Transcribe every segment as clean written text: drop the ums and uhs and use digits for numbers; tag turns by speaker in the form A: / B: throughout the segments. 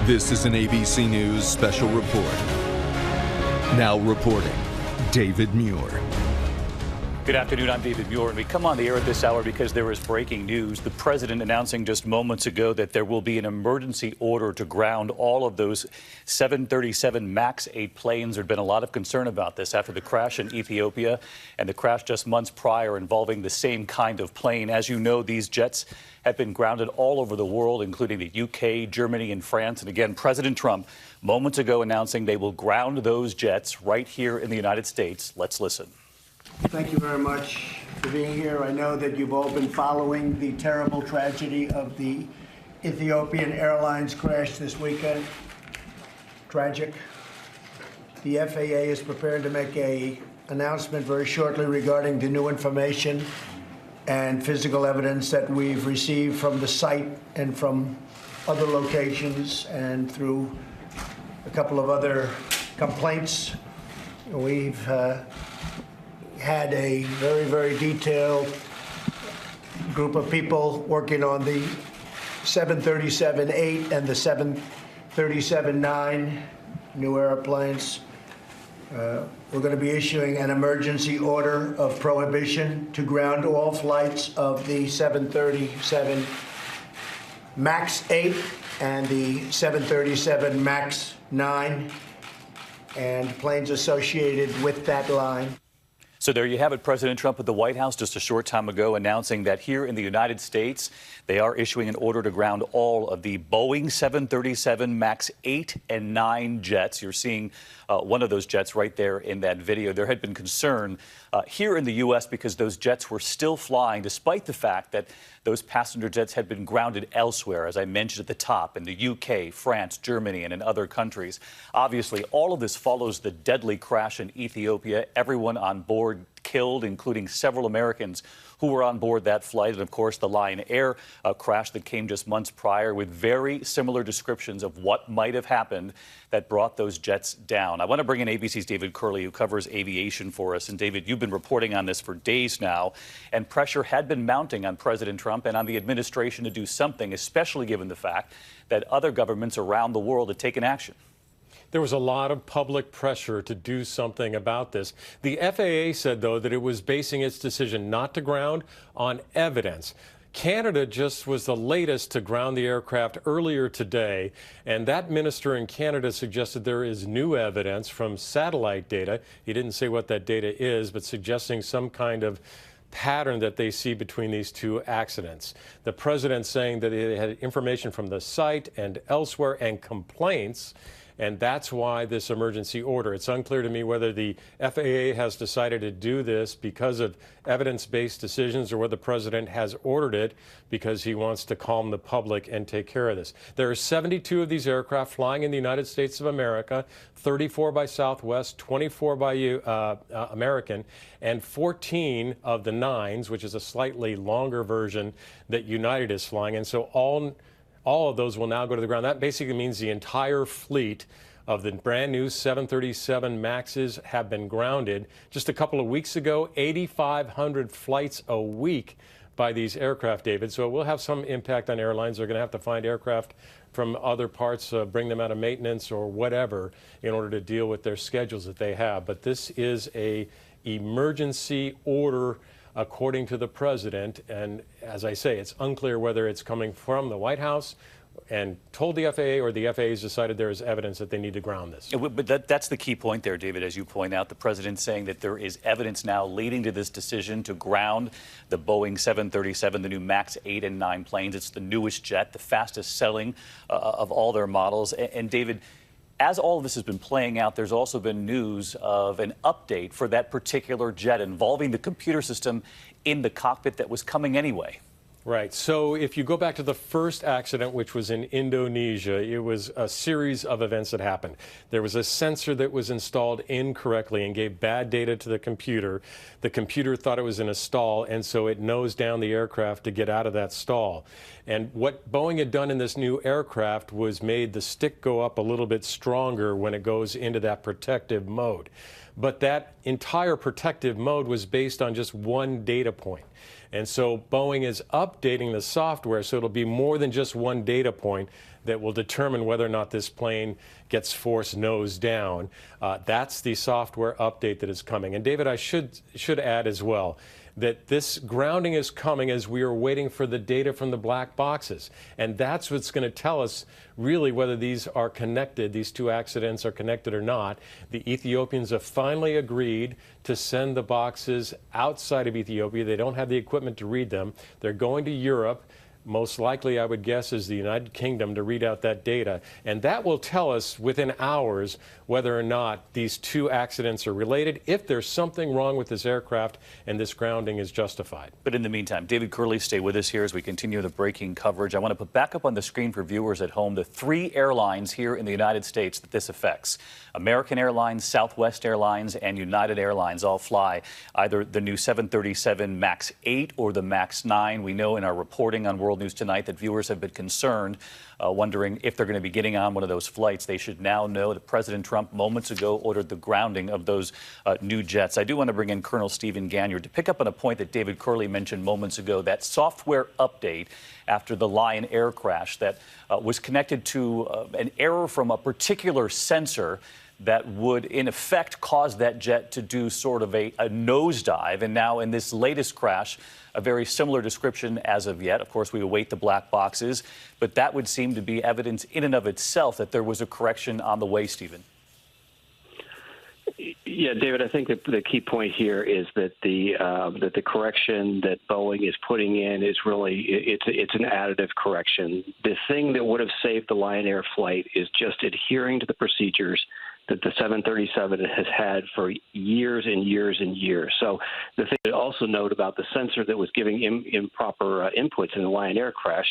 A: This is an ABC News special report. Now reporting, David Muir.
B: Good afternoon, I'm David Muir, and we come on the air at this hour because there is breaking news. The president announcing just moments ago that there will be an emergency order to ground all of those 737 MAX 8 planes. There had been a lot of concern about this after the crash in Ethiopia and the crash just months prior involving the same kind of plane. As you know, these jets have been grounded all over the world, including the UK, Germany, and France. And again, President Trump moments ago announcing they will ground those jets right here in the United States. Let's listen.
C: Thank you very much for being here. I know that you've all been following the terrible tragedy of the Ethiopian Airlines crash this weekend. Tragic. The FAA is prepared to make an announcement very shortly regarding the new information and physical evidence that we've received from the site and from other locations and through a couple of other complaints. We've had a very, very detailed group of people working on the 737-8 and the 737-9 new airplanes. We're going to be issuing an emergency order of prohibition to ground all flights of the 737 MAX 8 and the 737 MAX 9 and planes associated with that line.
B: So there you have it, President Trump at the White House just a short time ago announcing that here in the United States, they are issuing an order to ground all of the Boeing 737 MAX 8 and 9 jets. You're seeing one of those jets right there in that video. There had been concern here in the U.S. because those jets were still flying, despite the fact that those passenger jets had been grounded elsewhere, as I mentioned at the top, in the UK, France, Germany, and in other countries. Obviously, all of this follows the deadly crash in Ethiopia. Everyone on board killed, including several Americans who were on board that flight, and of course the Lion Air crash that came just months prior with very similar descriptions of what might have happened that brought those jets down. I want to bring in ABC's David Curley, who covers aviation for us. And David, you've been reporting on this for days now, and pressure had been mounting on President Trump and on the administration to do something, especially given the fact that other governments around the world had taken action.
D: There was a lot of public pressure to do something about this. The FAA said, though, that it was basing its decision not to ground on evidence. Canada just was the latest to ground the aircraft earlier today, and that minister in Canada suggested there is new evidence from satellite data. He didn't say what that data is, but suggesting some kind of pattern that they see between these two accidents. The president saying that they had information from the site and elsewhere and complaints, and that's why this emergency order. It's unclear to me whether the FAA has decided to do this because of evidence-based decisions or whether the president has ordered it because he wants to calm the public and take care of this. There are 72 of these aircraft flying in the United States of America, 34 by Southwest, 24 by American, and 14 of the 9s, which is a slightly longer version that United is flying. And so all of those will now go to the ground. That basically means the entire fleet of the brand new 737 MAXs have been grounded. Just a couple of weeks ago, 8,500 flights a week by these aircraft, David. So it will have some impact on airlines. They're going to have to find aircraft from other parts, bring them out of maintenance or whatever in order to deal with their schedules that they have. But this is an emergency order according to the president, and as I say, it's unclear whether it's coming from the White House and told the FAA or the FAA has decided there is evidence that they need to ground this.
B: But that's the key point there, David, as you point out. The president saying that there is evidence now leading to this decision to ground the Boeing 737, the new MAX 8 and 9 planes. It's the newest jet, the fastest selling of all their models. And David, as all of this has been playing out, there's also been news of an update for that particular jet involving the computer system in the cockpit that was coming anyway.
D: Right. So if you go back to the first accident, which was in Indonesia, it was a series of events that happened. There was a sensor that was installed incorrectly and gave bad data to the computer. The computer thought it was in a stall, and so it nosed down the aircraft to get out of that stall. And what Boeing had done in this new aircraft was made the stick go up a little bit stronger when it goes into that protective mode. But that entire protective mode was based on just one data point. And so Boeing is updating the software so it'll be more than just one data point. that will determine whether or not this plane gets forced nose down. That's the software update that is coming. And David, I should add as well that this grounding is coming as we are waiting for the data from the black boxes. And that's what's going to tell us really whether these are connected, these two accidents are connected or not. The Ethiopians have finally agreed to send the boxes outside of Ethiopia. They don't have the equipment to read them. They're going to Europe. Most likely, I would guess, is the United Kingdom to read out that data. And that will tell us within hours whether or not these two accidents are related, if there's something wrong with this aircraft and this grounding is justified.
B: But in the meantime, David Curley, stay with us here as we continue the breaking coverage. I want to put back up on the screen for viewers at home the 3 airlines here in the United States that this affects. American Airlines, Southwest Airlines, and United Airlines all fly either the new 737 MAX 8 or the MAX 9. We know in our reporting on World News Tonight that viewers have been concerned, wondering if they're going to be getting on one of those flights. They should now know that President Trump moments ago ordered the grounding of those new jets. I do want to bring in Colonel Stephen Ganyard to pick up on a point that David Curley mentioned moments ago, that software update after the Lion Air crash that was connected to an error from a particular sensor that would, in effect, cause that jet to do sort of a nosedive. And now in this latest crash, a very similar description as of yet. Of course, we await the black boxes, but that would seem to be evidence in and of itself that there was a correction on the way, Stephen.
E: Yeah, David, I think that the key point here is that the correction that Boeing is putting in is really it's an additive correction. The thing that would have saved the Lion Air flight is just adhering to the procedures that the 737 has had for years and years and years. So the thing to also note about the sensor that was giving improper inputs in the Lion Air crash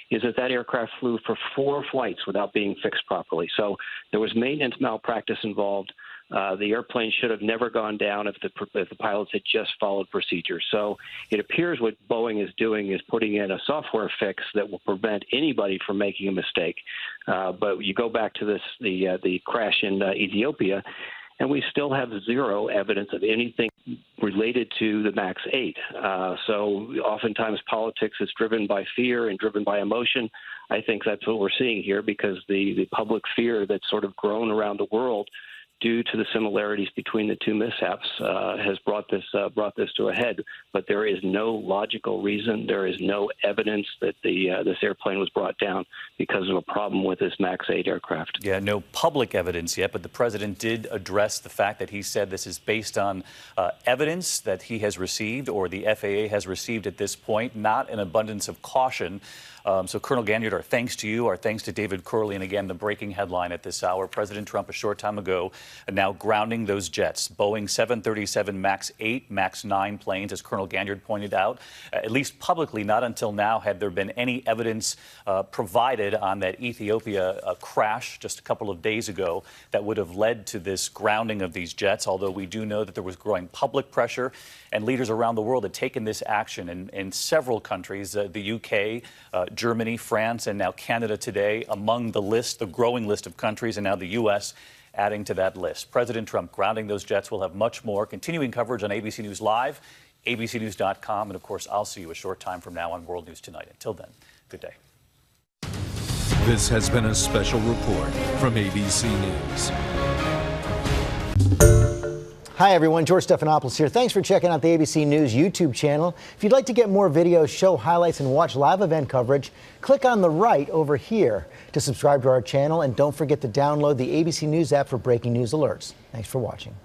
E: is that aircraft flew for 4 flights without being fixed properly. So there was maintenance malpractice involved. The airplane should have never gone down if the pilots had just followed procedures. So it appears what Boeing is doing is putting in a software fix that will prevent anybody from making a mistake. But you go back to the crash in Ethiopia, and we still have zero evidence of anything related to the MAX 8. So oftentimes politics is driven by fear and driven by emotion. I think that's what we're seeing here, because the public fear that's sort of grown around the world due to the similarities between the two mishaps has brought this to a head. But there is no logical reason, there is no evidence that this airplane was brought down because of a problem with this MAX 8 aircraft.
B: Yeah, no public evidence yet, but the president did address the fact that he said this is based on evidence that he has received or the FAA has received at this point, not an abundance of caution. So, Colonel Ganyard, our thanks to you, our thanks to David Curley, and again, the breaking headline at this hour, President Trump a short time ago now grounding those jets, Boeing 737 MAX 8, MAX 9 planes, as Colonel Ganyard pointed out. At least publicly, not until now had there been any evidence provided on that Ethiopia crash just a couple of days ago that would have led to this grounding of these jets, although we do know that there was growing public pressure and leaders around the world had taken this action in several countries, the UK, Germany, France, and now Canada today among the list, the growing list of countries, and now the U.S. adding to that list. President Trump grounding those jets. We'll have much more continuing coverage on ABC News Live, abcnews.com, and of course, I'll see you a short time from now on World News Tonight. Until then, good day.
A: This has been a special report from ABC News.
F: Hi everyone, George Stephanopoulos here. Thanks for checking out the ABC News YouTube channel. If you'd like to get more videos, show highlights, and watch live event coverage, click on the right over here to subscribe to our channel, and don't forget to download the ABC News app for breaking news alerts. Thanks for watching.